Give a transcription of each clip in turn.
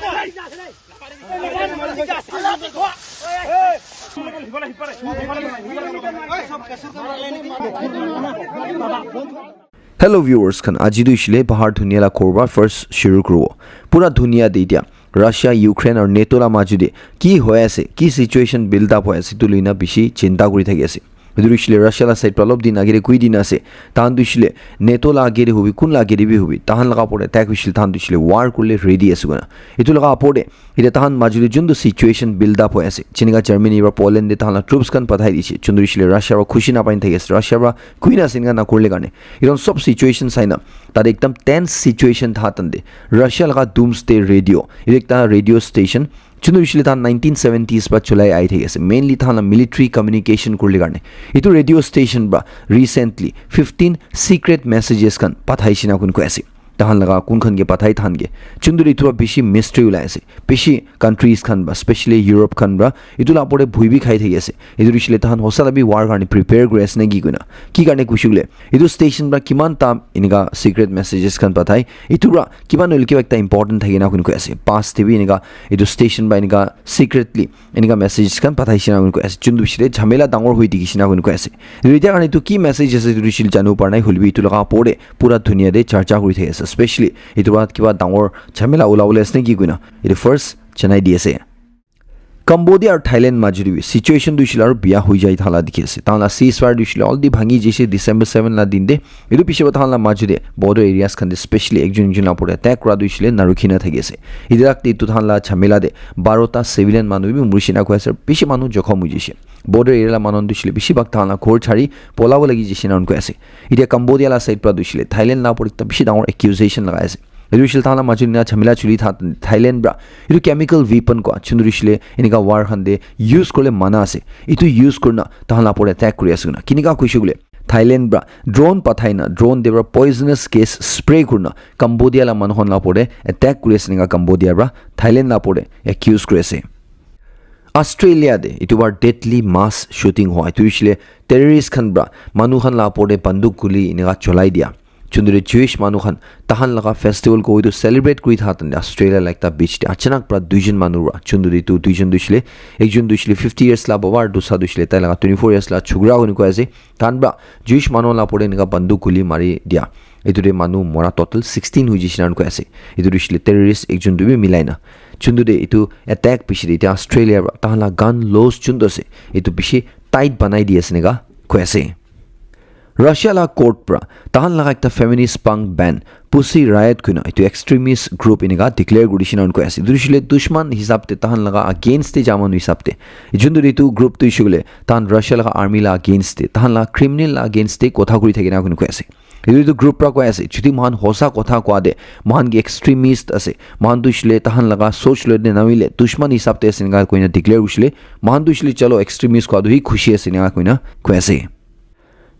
Hello viewers, kan আজি দুইছিলে bahar dhuniya la korba first shuru krubo pura dhuniya de dia Russia Ukraine और NATO la majude ki hoy ase ki situation build up hoy ase tu luina bishi chinta kori thaki ase দুইছিলে Russia la side problem din agere kui din ase tan দুইছিলে NATO la agere hobi kun la agere bi hobi tahan laga pore attack hoisil tan দুইছিলে war kurle ready ase gona etu laga pore ite tahan majude jundu situation build up hoy ase chiniga Germany or Poland de tahan la troops kan pathai diche chunduisile Russia ro khushi na pain thaki ase Russia ra kui na singa na korle garne iron sob situation saina tar ekdam tense situation tha tande Russia laga doomsday radio ekta radio station chunduisile ta 1970s ba chulai ai thaki ase mainly ta military communication kurle garne itu radio station ba recently 15 secret messages kan pathai sina kun ko ase tahan laga kun khan ge pathai than ge chunduri tu bishi mystery ulai ase bishi countries khan ba especially Europe khan ba itu la pore bhuibi khai thaki ase itu risile tahan hosala bi war garne prepare kore ase negi kuna ki garne kushule itu station ba kiman ta iniga secret messages khan pathai itu ra kiman ulke ekta important thagi na kun ko ase pass tv iniga itu station ba iniga secretly iniga messages kan pathai sina kun ko ase chundu sile jhamela dangor hoi digi sina kun ko ase itu garne tu ki messages itu risil janu parnai hulbi itu laga pore pura dunia de charcha kori thaki ase especially itu bat kiba dangor jhamela ulawole asne ki kuina itu first chanai diase Cambodia और Thailand majuri situation दुइसिल और बिया होई जाई थाला दिखे से ताला ceasefire दुइसिल all the भांगी जैसे December 7 ला दिन दे इदु पिसे बथाला माजुदे border areas खंदे स्पेशली एक जुन जुन लापोरे अटैक करा दुइसिल नारुखिना थगे से इदराक ती तुथाला झमेला दे 12टा सिविलियन मानु बि मुरिसिना को আছে पिसे मानु जखम हुइजिसे border area ला मानन दुइसिल बिसि बाक थाला खोर छारी पोलाव लागि जिसिना उनको আছে इदे Cambodia ला साइड पर दुइसिल Thailand ला पोरि त बिसि दांगर accusation लगायसे Rushil Thala Majuna Chamila Chuli Thailand bra. Itu chemical weapon ko Chundurishile Inika war hande use kole manase. Itu use kurna Tahala por attack Kuriasuna. Kinika Kushule. Thailand bra drone pathaina drone they were poisonous gas spray kurna Cambodia la manhon la pore attack Kuriasninga Cambodia bra Thailand la pore accuse Kurese. Australia de itu war deadly mass shooting hoy. Itu ishile terrorist khan bra manu khan la pore banduk guli inika cholai dia. Chundure Jewish manu khan tahan laga festival ko itu celebrate kuri thatan Australia like ta beach te achanak pra duijon manu ra chundure tu duijon duisle ekjon duisle 50 years la babar dusa duisle tai laga 24 years la chugra honi ko ase tan bra Jewish manu la pore nika banduk guli mari dia itu de manu mora total 16 hui jisnan ko ase itu duisle terrorist ekjon dubi milaina chundure itu attack pishri te Australia tahan la gun laws chundose itu bishi tight banai di ase nega ko ase Russia la court pra tahan laga ekta feminist punk band Pussy Riot kuna itu extremist group iniga declare gudishina unko ase durishile dushman hisab te tahan laga against te jamon hisab te junduri tu group tu ishule tahan Russia laga army la against te tahan la criminal la against te kotha kuri thakina unko ase itu group pra ko ase chuti mahan hosa kotha ko ade mahan ge extremist ase mahan dushile tahan laga soch le de namile dushman hisab te singa koina declare ushile mahan dushile chalo extremist ko adu hi khushi ase ninga koina ko ase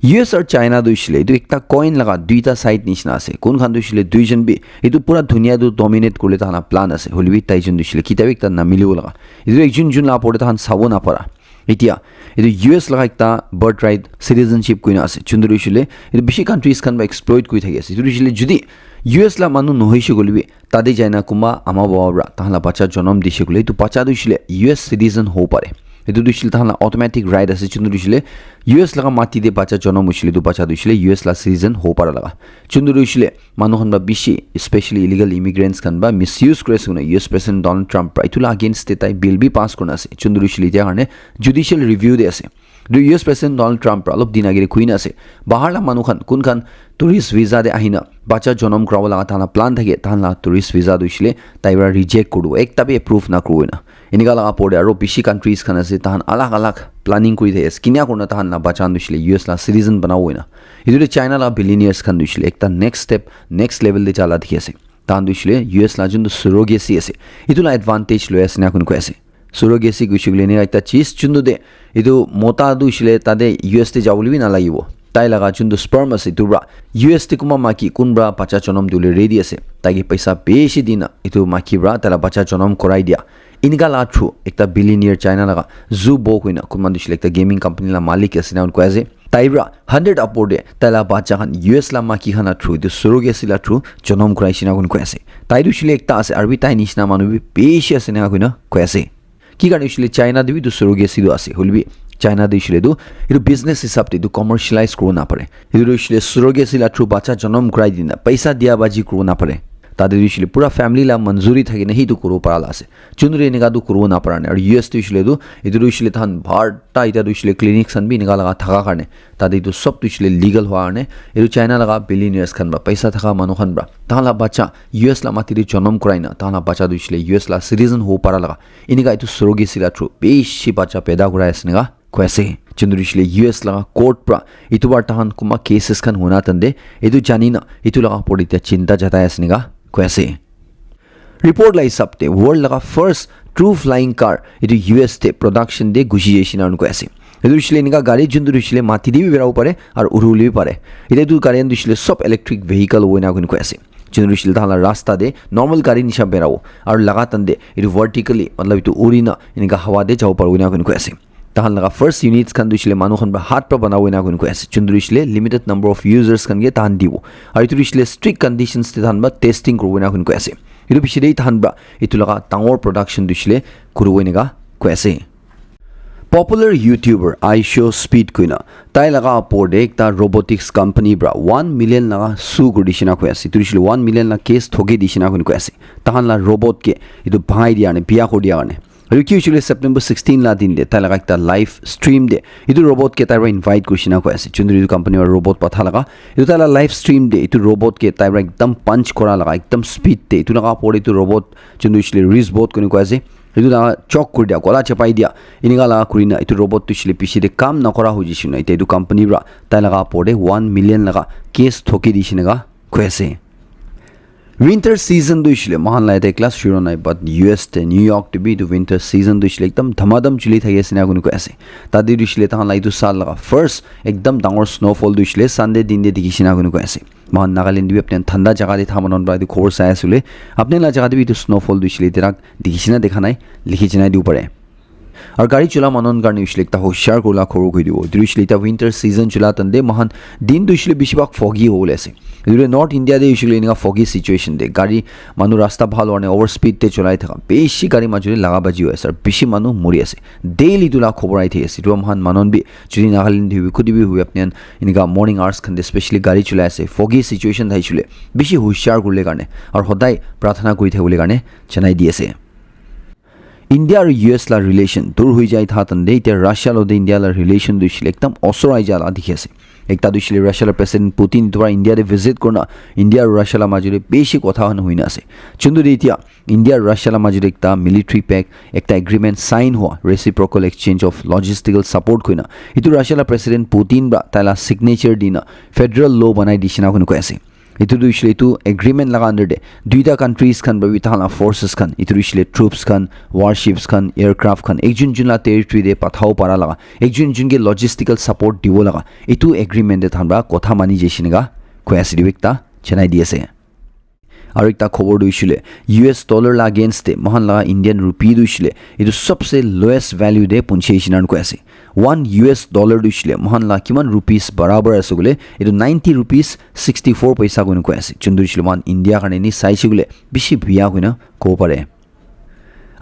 US और China दुइसिले इदु एकटा coin लगा दुईटा side निसना আছে কোন খান দুইसिले দুইজন B ইদু পুরা দুনিয়া দু ডমিনেট করলে তাহানা প্ল্যান আছে হলিবি তাইজন দুইसिले কিতাব একটা না মিলিও লাগা ইদু একজন জন লা পড়ে তাহান সাবো না পারা ইতিয়া ইদু US লাগা একটা বার্থ রাইট সিটিজেনশিপ কইনা আছে চুন্দু দুইसिले ইদু বেশি কান্ট্রিজ খান বা এক্সপ্লয়েট কই থাকি আছে ইদু দুইसिले যদি US লা মানু নহইছে গলিবি তাদে যায় না কুমা আমা বাবা তাহালা বাচ্চা জন্ম দিছে গলে ইদু বাচ্চা দুইसिले US সিটিজেন হো পারে itu duishile tahala automatic right ase chundu duishile US laga mati de bacha jonom mushile du bacha duishile US la citizen ho para laga chundu duishile manu khan ba bishi especially illegal immigrants khan ba misuse kore suna US president Donald Trump right to against te tai bill bi pass korna ase chundu duishile dia karne judicial review de ase du US president Donald Trump alop din agere queen ase bahar la manu khan kun khan tourist visa de ahina bacha jonom kraw laga thana plan thake thana tourist visa duishile tai ra reject koru ekta be approve na koru na इनिगा लगा पड़े और बिशी countries खाना से तहन अलग अलग planning कोई थे किन्या करना तहन ना बचान दुशले US ला सिटीजन बनाओ ना इधर चाइना ला बिलियनियर्स खान दुशले एक ता नेक्स्ट स्टेप नेक्स्ट लेवल दे चला दिखे से तहन दुशले US ला जुन सुरोगेसी ऐसे इधर ला एडवांटेज लो ऐसे ना कुन को ऐसे सुरोगेसी कुछ ने एक ता चीज चुंदो दे इधर मोटा दुशले तादे US ते जाऊली भी ना लगी वो ताई लगा चुंदो स्पर्म से दुरा US ते कुमा माकी कुनब्रा बच्चा चनम दुले रेडी ऐसे ताकि पैसा बेशी दिना इधर माकी ब्रा ताला बच्चा चनम कराई दिया इनका लाथ्रू एक ता बिलियनियर चाइना लगा जू बो कोइना कुमान दुशले एक ता गेमिंग कंपनी ला मालिक ऐसे ना उनको ऐसे taibra 100 upward taila bacha khan US la ma ki khana through the surrogacy la through jonom krai sina gun ko ase tai du shile ekta ase arbi tai nishna manu bi peshi ase na koina ko ase ki garne shile China de bi du surrogacy du ase holbi China de shile du itu business hisab te du commercialize kro na pare itu shile surrogacy la through bacha jonom krai dina paisa dia baji kro na pare তাদের দিছিলে পুরা family লা মঞ্জুরি থাকে না হিতু করো পারাল আছে চুনরে নিগা দু করো না পারানে আর ইউএস দিছিলে দু ইদু দিছিলে থান ভারটা ইতা দিছিলে ক্লিনিক সান বি নিগা লাগা থাকা কারণে তাদের দু সব দিছিলে লিগ্যাল হওয়ানে এদু চায়না লাগা বিলিয়নিয়ার্স খান বা পয়সা থাকা মানু খান বা তাহলা বাচ্চা ইউএস লা মাতিরি জন্ম করাই না তাহলা বাচ্চা দিছিলে ইউএস লা সিটিজেন হো পারা লাগা ইনিগা ইতু সুরগেসিলা থ্রু বেশি বাচ্চা পেদা করাই আছে নিগা কোয়াসে চন্দ্রিশলে ইউএস লাগা কোর্ট প্রা ইতু বার তাহান কুমা কেসেস খান হোনা তন্দে ইতু জানি না ইতু লাগা পড়িতে চিন্তা জাতায় আছে নিগা কোয়াসে রিপোর্ট লাই সাপতে ওয়ার্ল্ড লাগা ফার্স্ট ট্রু ফ্লাইং কার ইতু ইউএস তে প্রোডাকশন দে গুছি যেছিনা আন কোয়াসে ইতু দিছিলে নিগা গাড়ি জুন্দু দিছিলে মাটি দিবি বেরাও পারে আর উড়ুলি পারে ইতে দু গাড়ি দিছিলে সব ইলেকট্রিক ভেহিকল ওইনা গুন কোয়াসে চন্দ্রিশলে তাহলা রাস্তা দে নরমাল গাড়ি নিশা বেরাও আর লাগাতান দে ইতু ভার্টিক্যালি মতলব ইতু উড়িনা ইনিগা হাওয়া দে যাও পার ওইনা গুন কোয়াসে তাহান লাগা ফার্স্ট ইউনিটস খান দিছিলে মানুহ খান বা হাত পা বানাও না গুন কোয়াসে চন্দ্রিশলে লিমিটেড নাম্বার অফ ইউজার্স খান গে তাহান দিব আর ইতু দিছিলে স্ট্রিক্ট কন্ডিশনস তে তাহান বা টেস্টিং করব না গুন কোয়াসে ইতু পিছিদেই তাহান বা ইতু লাগা টাঙৰ প্ৰডাকশন দিছিলে করব নেগা কোয়াসে পপুলার ইউটিউবার আইশো স্পিড কইনা তাই লাগা আপরে একটা রোবোটিক্স কোম্পানি ব্রা 1 মিলিয়ন লাগা সু গডিছিনা কোয়াসে ইতু দিছিলে 1 মিলিয়ন লা কেস ঠগে দিছিনা গুন কোয়াসে তাহান লা রোবট কে ইতু ভাই দিয়া নে বিয়া করিয়া নে Usually September 16 la din de ta laga ekta live stream de itu robot ke taira invite kushina ko ase chundri company or robot patha laga itu ta live stream de itu robot ke taira ekdam punch kora laga ekdam speed te itu laga pore itu robot chundri usually robot koni ko ase itu na chok kor dia kola chapai dia iniga laga kurina itu robot tu usually piche de kam na kora hojishina ite itu company ra ta laga pore 1 million laga case thoki dishina ga ko ase winter season দুইছিলে মহান লাইতে class শুরু নাই বাট US তে new York তে B two winter season দুইছিলে একদম ধমাধম চলি থাকি আছে না কোনো আছে তাদি দুইছিলে তাহান লাইতো সাল লাগা ফার্স্ট একদম ডাঙৰ স্নোফল দুইছিলে সানডে দিন দে দেখিছে না কোনো আছে মহান নাগালেণ্ড বি আপনি ঠান্ডা জায়গা দি থামনন বাই খবৰ চাই আসলে আপনি লা জায়গা দি স্নোফল দুইছিলে তেৰাক দেখিছে না দেখা নাই লিখি নাই দিও পাৰে আর গাড়ি চলা মানন কারণে উইসলে একটা হুশিয়ার করলা খবর কই দিব দুইসলে এটা উইন্টার সিজন চলা তন্দে মহান দিন দুইসলে বেশিরভাগ ফগি হলে আছে দুইরে নর্থ ইন্ডিয়া দে উইসলে ইনগা ফগি সিচুয়েশন দে গাড়ি মানু রাস্তা ভালো আনে ওভার স্পিড তে চলাই থাকা বেশি গাড়ি মাজুরি লাগাবাজি হয়েছে আর বেশি মানু মরি আছে ডেইলি তুলা খবর আই থেকে আছে তো মহান মানন বি যদি নাগালেন্ড দিবি খুদিবি হুই আপনি ইনগা মর্নিং আওয়ার্স খান স্পেশালি গাড়ি চলাই আছে ফগি সিচুয়েশন থাইছিলে বেশি হুশিয়ার করলে কারণে আর সদায় প্রার্থনা করি থাকলে কারণে জানাই দিয়েছে ইন্ডিয়া আর ইউএস লা রিলেশন দূর হয়ে যায় থাকতে এতিয়া রাশিয়া লদে ইন্ডিয়া লা রিলেশন দুইছিলে একদম অসরাই যালা দেখি আছে একটা দুইছিলে রাশিয়ার প্রেসিডেন্ট পুতিন তোরা ইন্ডিয়াতে ভিজিট করনা ইন্ডিয়া আর রাশিয়া মাজুরে বেশি কথা হই না আছে কিন্তু এতিয়া ইন্ডিয়া আর রাশিয়া মাজুরে একটা মিলিটারি প্যাক একটা এগ্রিমেন্ট সাইন হওয়া reciprocal exchange of logistical support কইনা ইতু রাশিয়ার প্রেসিডেন্ট পুতিন বা তাইলা সিগনেচার দিনা ফেডারেল ল বানাই দিছিনা কোনো কই আছে itu duishle itu agreement laga under de duita countries kan ba bithala forces kan itu duishle troops kan warships kan aircraft kan ekjun junla territory de pathao para laga ekjun junge logistical support dibo laga itu agreement de thanba kotha mani jeshinga koyasi dibekta chenai diase আর একটা খবর দুইছিলে US dollar লা against দে মহান লাগা Indian rupee দুইছিলে itu सबसे lowest value দে পুনছেইছিনান কই আছে 1 US dollar দুইছিলে মহান লা কিমান রুপিস বরাবর আছে গলে itu 90 রুপিস 64 পয়সা গুণ কই আছে চন্দ্রছিলে মান ইন্ডিয়া কানে নি চাইছে গলে বেশি বিয়া কইনা কো পারে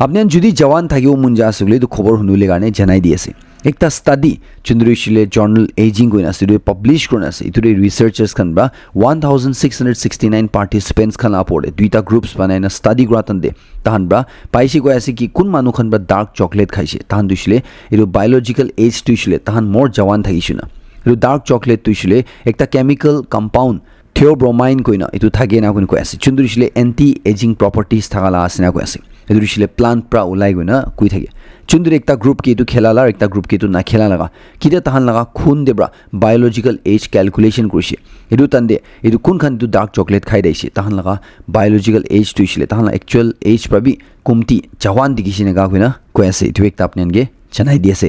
আপনি যদি জওয়ান থাকিও মন যা আছে গলে তো খবর শুনিলে কানে জানাই দিয়েছে একটা স্টাডি চন্দ্রশিলে জার্নাল এজিং কইনা আছে পাবলিশ করনা আছে ইতুরে রিসার্চার্স খান বা 1669 পার্টিসিপেন্টস খান আপরে দুইটা গ্রুপস বানাইনা স্টাডি করাতন দে তাহান বা পাইছি কই আছে কি কোন মানুহ খান বা ডার্ক চকলেট খাইছে তাহান দুইছিলে এর বায়োলজিক্যাল এজ তুইছিলে তাহান মোর জওয়ান থাকিছে না এর ডার্ক চকলেট তুইছিলে একটা কেমিক্যাল কম্পাউন্ড থিওব্রোমাইন কইনা ইতু থাকে না কোন কই আছে চন্দ্রশিলে অ্যান্টি এজিং প্রপার্টিজ থাকালা আছে না কই আছে এদুরিছিলে প্লান্ট প্রা উলাই গইনা কই থাকে চন্দ্র একটা গ্রুপ কে ইতু খেলালা একটা গ্রুপ কে ইতু না খেলা লাগা কিতে তাহান লাগা খুন দেব্রা বায়োলজিক্যাল এজ ক্যালকুলেশন কৰিছে এদু তান্দে এদু কোন খান ইতু ডার্ক চকলেট খাই দাইছে তাহান লাগা বায়োলজিক্যাল এজ তুইছিলে তাহান একচুয়াল এজ পাবি কমতি জওয়ান দিকিছিনে গা কইনা কই আছে ইতু একটা আপনি আনগে জানাই দিয়েছে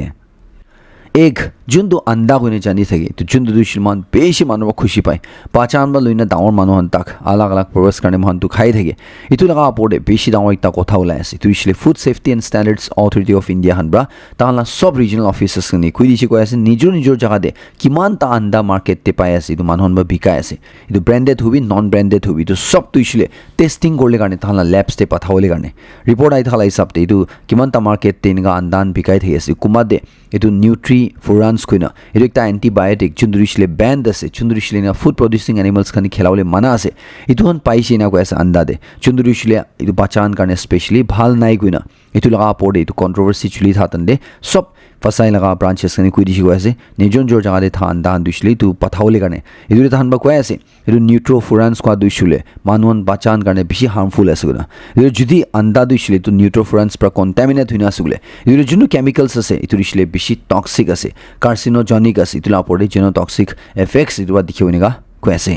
এগ যোনটো আন্দা কইনে জানি থাকে তো যোনটো দুইছিল মান বেছি মানুহ খুশি পায় পাচান বা লইনা ডাঙৰ মানুহন তাক আলাগ আলাগ প্ৰৱেশ কাৰণে মহানটো খাই থাকে ইটো লগা আপৰে বেছি ডাঙৰ একটা কথা ওলাই আছে তুইছিলে food safety and standards authority of India হানব্ৰা তাহলা সব ৰিজনাল অফিচাৰ্ছ নি কৈ দিছে কৈ আছে নিজৰ জাগাতে কিমান তা আন্দা মাৰ্কেটতে পাই আছে ইটো মানুহন বা বিকাই আছে ইটো branded hobby non branded hobby তো সব তুইছিলে টেষ্টিং কৰলে কাৰণে তাহলা ল্যাবছতে পঠাৱলে কাৰণে ৰিপৰ্ট আই থালা হিচাপতে ইটো কিমান তা মাৰ্কেটতে ইনকা আন্দান বিকাই থাকে আছে কুমাদে ইটো নিউট্ৰি ফুৰান্স কইনা ইটো একটা এন্টিবায়োটিক যোন দুইছিলে ব্যান্ড আছে যোন দুইছিলে না ফুড প্ৰডিউসিং এনিমেলছ খানি খেলাৱলে মানা আছে ইটো হন পাইছে না কৈ আছে আন্দাদে যোন দুইছিলে ইটো বাচান কাৰণে স্পেশালি ভাল নাই কইনা ইটো লগা পৰে ইটো কন্ট্ৰোভাৰ্সি চলি থাতন্দে সব ফসাই লগা ব্ৰাঞ্চেছ খানি কৈ দিছি কৈ আছে নিজৰ জাগাতে থা আন্দান দুইছিলে ইটো পঠাৱলে কাৰণে ইটো তাহান বা কৈ আছে ইটো নিউট্ৰো ফুৰান্স কোৱা দুইছিলে মানুহন বাচান কাৰণে বেছি হাৰ্মফুল আছে কইনা ইটো যদি আন্দা দুইছিলে ইটো নিউট্ৰো ফুৰান্স পৰা কন্টামিনেট হৈ না আছে বোলে ইটো যোন কেমিকেলছ আছে ইটো দিছিলে বেছি টক্সিক আছে কাৰ্চিনোজেনিক আছে ইটো লাপৰে জেনোটক্সিক এফেক্টস ইটো দেখিব নিগা কৈ আছে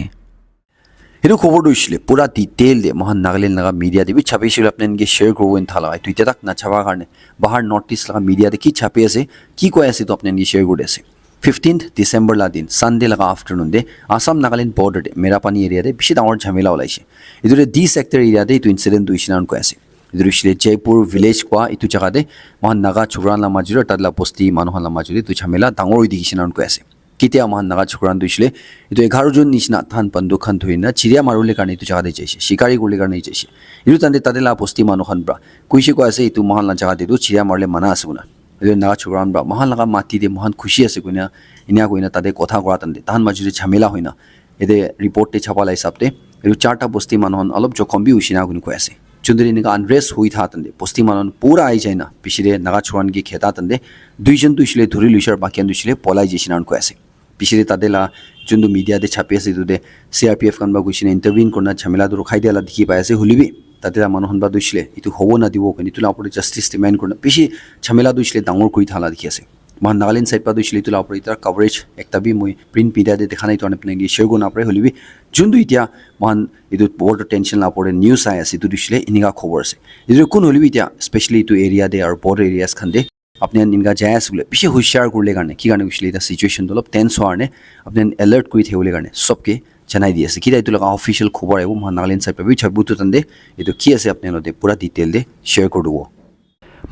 इधर खबर दुइसले पूरा डिटेल दे महान नागालैंड लगा मीडिया दे भी छापे शिल अपने इनके शेयर करो इन थाला तो इतना तक ना छापा करने बाहर नॉर्थ ईस्ट लगा मीडिया दे की छापे ऐसे की कोई ऐसे तो अपने इनके शेयर करो ऐसे 15th December ला दिन संडे लगा आफ्टरनून दे आसाम नागालैंड बॉर्डर दे मेरा पानी एरिया दे बिशी दावर झमेला वाला इसे इधर डी सेक्टर एरिया दे तो इंसिडेंट दुइसना उनको ऐसे इधर इसले जयपुर विलेज को इतु जगह दे महान नागा छुरान ला माजुरी तदला पोस्ती मानोहन ला माजुरी तो झमेला दांगोर दिखिसना उनको ऐसे कितिया महान नागा छुरान दुइसले इतु 11 जुन निसना थान पंदु खन थुइना चिरिया मारुले करने इतु जगह दे जैसे शिकारी गुले करने जैसे इतु तंदे तदेला पोस्ती मानोहन ब्रा कुइसे को ऐसे इतु महान ला जगह दे तो चिरिया मारले मना आसुना इतु नागा छुरान ब्रा महान लगा माती दे महान खुशी आसे कुना इना कोइना तदे कथा गरा तंदे तान माजुरी झमेला होइना एदे रिपोर्ट ते छापा लाई सबते इतु चारटा पोस्ती मानोहन अलप जोखम भी उसिना गुन को ऐसे चुंदरी निका अनरेस्ट हुई था तंदे पोस्ती मानोहन पूरा आई जाइना पिछले नागा छुरान की खेता तंदे दुइजन दुइसले धुरी लुइसर बाकियान दुइसले पलाई जेसिना उनको ऐसे पिछले तदेला जुंदु मीडिया दे छापे से दुदे सीआरपीएफ कनबा गुसिने इंटरवीन करना झमेला दुर खाइ देला दिखि पाए से हुलिबि तदेला मनोहन बा दुइसले इतु होबो ना दिबो कनि तुला परे जस्टिस डिमांड करना पिछि झमेला दुइसले दांगोर कइ थाला दिखि आसे मान नागालैंड साइड पा दुइसले तुला परे इतर कवरेज एकता बि मोय प्रिंट मीडिया दे देखानाय तो अपने दि शेयर गोना परे हुलिबि जुंदु इतिया मान इतु बॉर्डर टेंशन ला परे न्यूज आय आसे इतु दुइसले इनिगा खबर से इतु कोन हुलिबि इतिया स्पेशली इतु एरिया दे और बॉर्डर एरियास खंदे अपने इनका जायस बोले पीछे होशियार कर ले करने की गाने कुछ लेता सिचुएशन तो लोग टेंस हो आने अपने अलर्ट कोई थे बोले करने सबके जनाई दिया से कि तो लगा ऑफिशियल खबर है वो नागालैंड साइड पे भी छबूत तंदे ये तो किया से अपने लोग पूरा डिटेल दे शेयर कर दो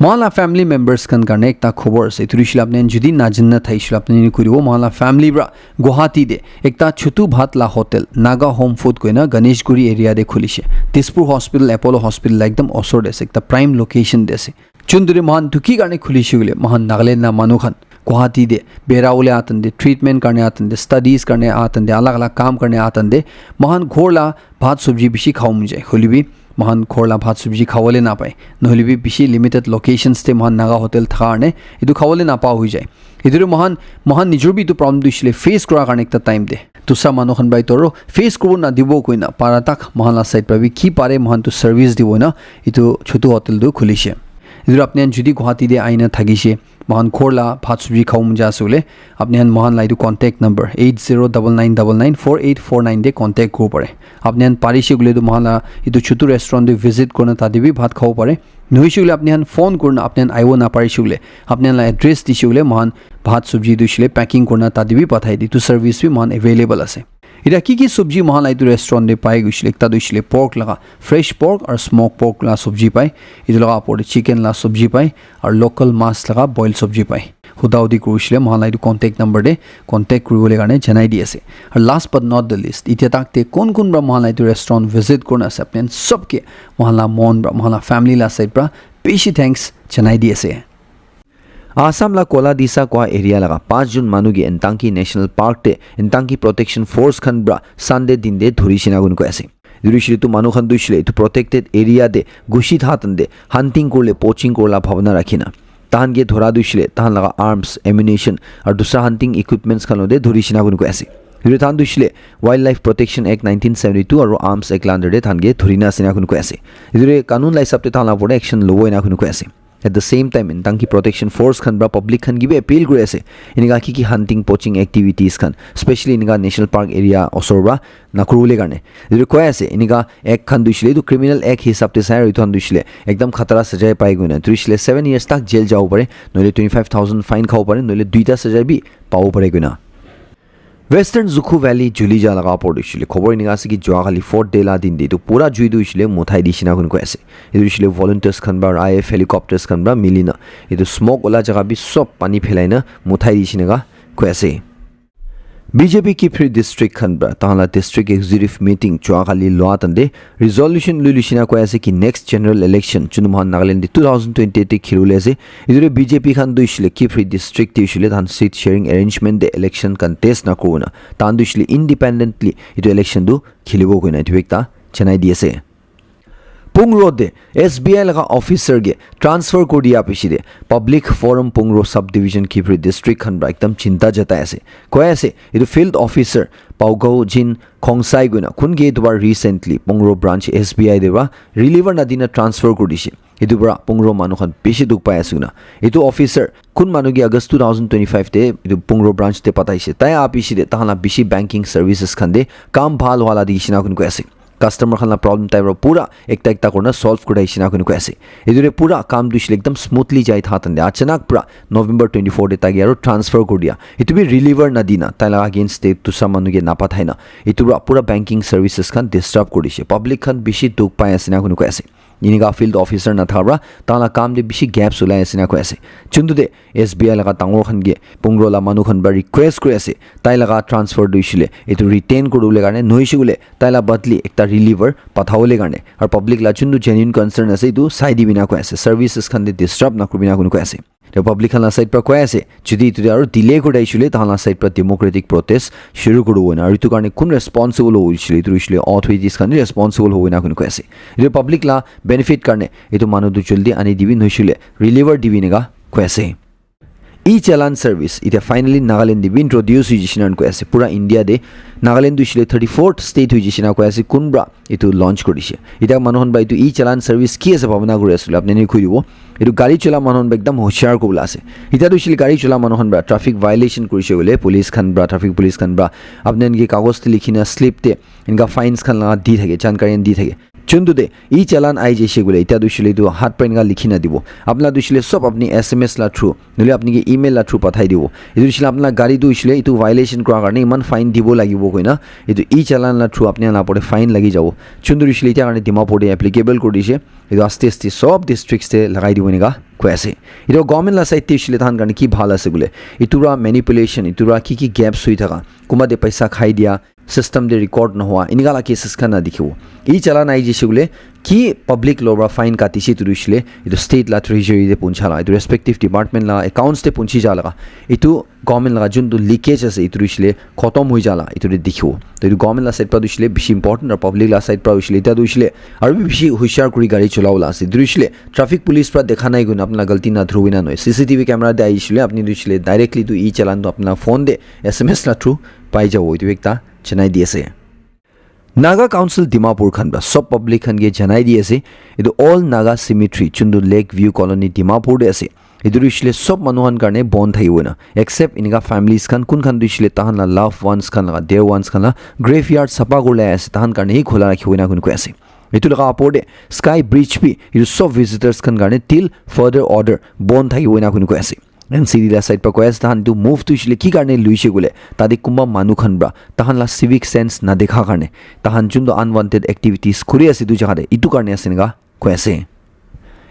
माला फैमिली मेंबर्स कन करने एक ता खबर से तुरिशिल अपने जुदी नाजन्न थाइशिल अपने कुरिवो माला फैमिली ब्रा गुवाहाटी दे एक ता छुतु भातला होटल नागा होम फूड कोइना गणेशगुरी एरिया दे खुलिसे तेजपुर हॉस्पिटल अपोलो हॉस्पिटल एकदम ओसर देसे एक ता प्राइम लोकेशन देसे चुंदुरे महान दुखी करने खुलिसे गुले महान नागालैंड ना मानुखन गुवाहाटी दे बेराउले आतंदे ट्रीटमेंट करने आतंदे स्टडीज करने आतंदे अलग अलग काम करने आतंदे महान घोरला भात सब्जी बिशी खाऊ मुझे होलिबी महान खोरला भात सब्जी खावले ना पाए नहलिबि बिशी लिमिटेड लोकेशंस ते महान नागा होटल थारने इदु खावले ना पाउ हुई जाए इदुरे महान निजर भी तो प्रॉब्लम दुइसले फेस करा करने एक टाइम दे तुसा मानुखन बाई तोरो फेस करो ना दिबो कोइना पारा तक महान ला साइड पर भी की पारे महान तो सर्विस दिबो ना इतु छोटू होटल दु खुलिसे इधर अपने जुदी गुवाहाटी दे आइना थागिसे महान खोरला भात सब्जी खाऊ मुझा सुले अपने महान लाइदु कॉन्टैक्ट नंबर 8099994849 दे कॉन्टैक्ट को पड़े अपने पारिशे गुले तो महान इतु छुटू रेस्टोरेंट दे विजिट करना तादि भी भात खाओ पड़े नहुइशुले अपने फोन करना अपने आइवो ना पारिशुले अपने एड्रेस दिशुले महान भात सब्जी दुइसले पैकिंग करना तादि भी पठाई दी तो सर्विस भी महान अवेलेबल आसे इधर की सब्जी महान लाइदु रेस्टोरेंट दे पाए गुइसले एकता दुइसले पोर्क लगा फ्रेश पोर्क और स्मोक पोर्क ला सब्जी पाए इधर लगा पोर्क चिकन ला सब्जी पाए और लोकल मास लगा बॉइल सब्जी पाए हुदाउदी कुरिसले महान लाइदु कॉन्टैक्ट नंबर दे कॉन्टैक्ट करिबोले गाने जनाई दि आसे और last but not the least इतिया ताकते कोन ब्रा महान लाइदु रेस्टोरेंट विजिट करना से अपने सबके महान ला मोन ब्रा महान ला फैमिली ला साइड ब्रा पेशी थैंक्स जनाई दि आसे आसाम ला कोला दिसा को एरिया लगा 5 जून मानुगी एंतांकी नेशनल पार्क ते एंतांकी प्रोटेक्शन फोर्स खन ब्रा संडे दिन दे धुरी सिनागुन को ऐसे दुरिशिले तो मानु खन दुइसले तो प्रोटेक्टेड एरिया दे गुशी थातन दे हंटिंग कोले पोचिंग कोला भावना रखिना ताहन के धोरा दुइसले ताहन लगा आर्म्स एम्युनिशन और दूसरा हंटिंग इक्विपमेंट्स खनो दे धुरी सिनागुन को ऐसे ताहन दुइसले वाइल्ड लाइफ प्रोटेक्शन एक्ट 1972 और आर्म्स एक्ट लांडर दे ताहन के धुरीना सिनागुन को ऐसे इधरे कानून लाई सबते ताहन ला एक्शन लोबो इनागुन को ऐसे at the same time intanki protection force khan bra public khan gibe appeal kuri ase inika ki hunting poaching activities khan especially inika national park area osorba nakurule garne edu koi ase inika ek khan duishile edu criminal ek hisab te sai edu han duishile ekdam khatara sajai pai goina duishile 7 years tak jail jao pare noile 25000 fine khao pare noile duita sajai bi pao pare goina Western Zukhu Valley Julija laga por dishile khobor inika ase ki joa khali Fort Dela din de to pura jui du ishile muthai dishina kun ko ase edu ishile volunteers khan ba IF helicopters khan ba milina edu smoke ola jaga bi sob pani phelaina muthai dishina ga ko ase BJP Kipri district khan ba tala district executive meeting joa khali loa tande resolution lulishina ko ase ki next general election chunumhan Nagaland 2028 te khirule ase idure BJP khan du ishile Kipri district te ishile than seat sharing arrangement de election contest na koruna tan du ishile independently idu election du khilibo koina thibekta chanai diase Pungro de SBI laga officer ge transfer ko diya pishide public forum Pungro subdivision Kipri district khan ba ekdam chinta jata ase koi ase idu field officer Paugo Jin Khongsai guna kun ge dubar recently Pungro branch SBI deba reliever nadina transfer ko dishe idu bra Pungro manu khan beshi duk pai ase guna idu officer kun manu ge August 2025 te idu Pungro branch te pataise tai apishide tahana bishi banking services khan de kam bhal wala dishina kun ko ase customer khan la problem type ro pura ekta korna solve kudai shina kun ko ase idure pura kam dushile ekdam smoothly jai tha tan achanak pura November 24 de tagi aro transfer kodia itu bi reliever na dina taila against te to samanu ge napa thaina itu pura banking services khan disturb kodise public khan bishi duk pai asina kun ko ase inika field officer na thabra tala kam de bishi gaps ulai asina ko ase chundu de SBI laga tangor khan ge Pungro la manu khan ba request kore ase tai laga transfer duishile itu retain kodule garne noishule taila badli ekta reliever pathaole garne ar public la chundu genuine concern ase itu sai di bina ko ase services khan de disturb na kubina kun ko ase Republic khan la side pra ko ase jodi itu aru delay kodai shule tala side pra democratic protest shuru kodu na ar itu karne kun responsible hoishile itu ishile authorities khan responsible hoina kun ko ase Republic la benefit karne itu manu du jaldi ani dibi noishule reliever dibi nega ko ase E-Challan service ita finally Nagaland be introduce hujishinan ko ase pura India de Nagaland du shile 34th state hujishina ko ase kunbra itu launch kodise ita manuhon ba itu E-Challan service ki ase bhavana gori asule apni ni khuibo itu gari chola manuhon ba ekdam hoshiyar ko bula ase ita du shile gari chola manuhon ba traffic violation korise bole police khan bra traffic police khan bra apne inge kagos te likhina slip te inga fines khan la di thake jankari di thake chundu de E-Challan ai jeshe gule ita dushile du hat pen ga likhina dibo apna dushile sob apni SMS la through nole apni ge email la through pathai dibo idu dushile apna gari dushile itu violation kora karne iman fine dibo lagibo koina itu E-Challan la through apni la pore fine lagi jabo chundu dushile ita karne Dimapur de applicable kodise idu aste aste sob districts te lagai dibo niga ko ase idu government la side te dushile than karne ki bhala ase gule itura manipulation itura ki gaps hui thaka kuma de paisa khai dia system de record na hua inigala cases kana dikhibo E-Challan ai jishule ki public lobra fine katisi turishile itu state la treasury de punchala itu respective department la accounts te punchi jala itu government la jun du leakage ase itu rishile khotom hoi jala itu de dikhibo to itu government la side pa dushile bishi important or public la side pa dushile ta dushile aru bishi hushar kuri gari cholaula ase dushile traffic police pra dekha nai gun apna galti na thruina noi CCTV camera de aishile apni dushile directly to E-Challan to apna phone de SMS la through pai jabo itu ekta janai diase Naga Council Dimapur khan ba sob public khan ge janai diase idu all Naga cemetery chundu Lake View colony Dimapur de ase idu ishile sob manuhan karne bond thaiwena except inga families khan kun khan duishile tahan la loved ones khan la dear ones khan la graveyard sapa gole ase tahan karne hi khola rakhiwena kun ko ase itu laga apode sky bridge bi idu sob visitors khan karne till further order bond thaiwena kun ko ase NCD la side pa ko as tahan du move to shile ki karne luise gule tadi kumba manu khan bra tahan la civic sense na dekha karne tahan jundo unwanted activities khuri ase du jaga de itu karne asenga ko ase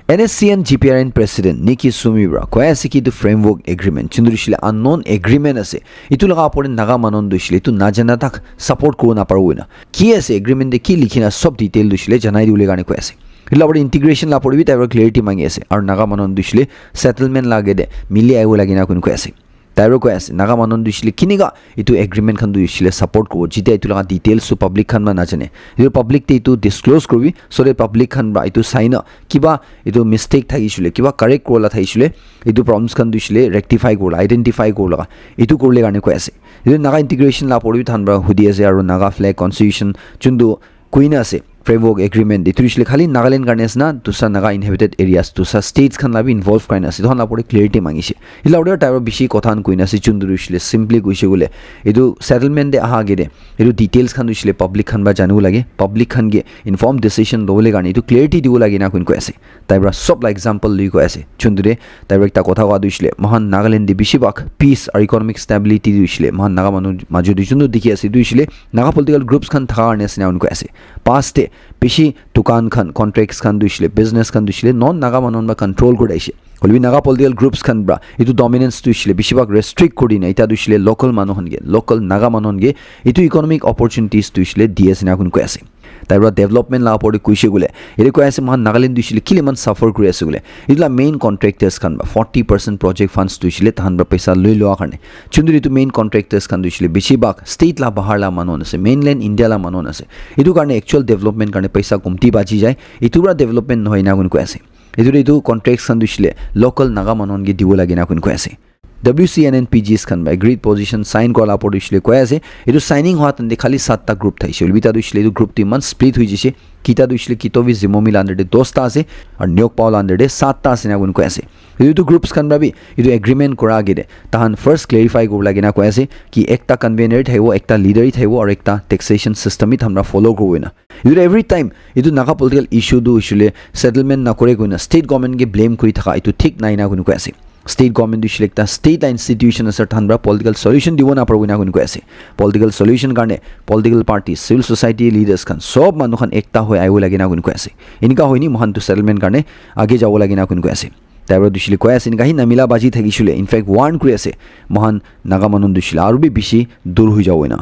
NSCN GPRN president Nikki Sumibra ko ase ki du framework agreement chundu shile unknown agreement ase itu laga apode naga manon du shile tu na jana tak support ko na parwena ki ase agreement de ki likhina sob detail du shile janai diule gane ko ase Ilabor integration la pori ta clarity mangi ase ar naga manon dushile settlement lage de mili aigo lagina kun ko ase tairo ko ase naga manon dushile kiniga itu agreement khan dushile support ko jite itu laga details su public khan ma na jane itu public te itu disclose korbi so the public khan ba itu sign kiba itu mistake thagishule kiba correct kola thagishule itu problems khan dushile rectify kola identify kola itu korle gane ko ase itu naga integration la pori than ba hudi ase aru naga flag constitution chundu Queen ase framework agreement itu isle khali Nagaland karne asna dusra naga inhabited areas dusra states khan labi involve kaina ase thon lapore clarity mangise ila order type bishi kothan koina ase chunduru isle simply goise gole edu settlement de aha gede edu details khan isle public khan ba janu lage public khan ge informed decision lobole karne edu clarity dibo lage na kuin ko ase taibra sob la example lui ko ase chundure taibra ekta kotha wa duisle mahan Nagaland de bishi bak peace or economic stability duisle mahan naga manu maju dijunu dikhi ase duisle naga political groups khan thaka karne ase na un ko ase past de bishi dukan khan contracts khan duisle business khan duisle non naga manon ba control kodaise holbi naga political groups khan bra itu dominance duisle bishi bak restrict kodi na eta duisle local manon ge local naga manon ge itu economic opportunities duisle ds na kun ko ase taibra development la opor kuise gule ere ko ase man Nagaland duisle kile man suffer kuri ase gule idla main contractors khan ba 40% project funds duisle tahan ba paisa loi loa karne chunduri tu main contractors khan duisle bishi bak state la bahar la manon ase mainland India la manon ase itu karne actual development karne paisa kumti baji jay itu bra development nohoi na kun ko ase itu contracts khan duisle local naga manon ge dibo lage na kun ko ase WCNNPGs khan ba agreed position sign kola por isle ko ase etu signing hoat ande khali 7 ta group thaise ulbita du isle etu group ti man split hui jise kita du isle kitovi zimomil under de 10 ta ase aur nyok paul under de 7 ta ase na gun ko ase etu groups khan ba bi etu agreement kora gide tahan first clarify go lage na ko ase ki ekta convener thaibo ekta leader thaibo aur ekta taxation system it hamra follow ko hoina etu every time etu naga political issue du isle settlement na kore koina state government ge blame kori thaka etu thik nai na gun ko ase state government du select state institution asar thanbra political solution dibo na parbo na kun ko ase political solution karne political parties civil society leaders kan sob manu khan ekta hoy ayo lage na kun ko ase inka hoini mohan to settlement karne age jabo lage na kun ko ase taibra dushile ko ase inka hi namila baji thagi shule in fact warn kuri ase mohan naga manun dushile aru bi bishi dur hui jawo na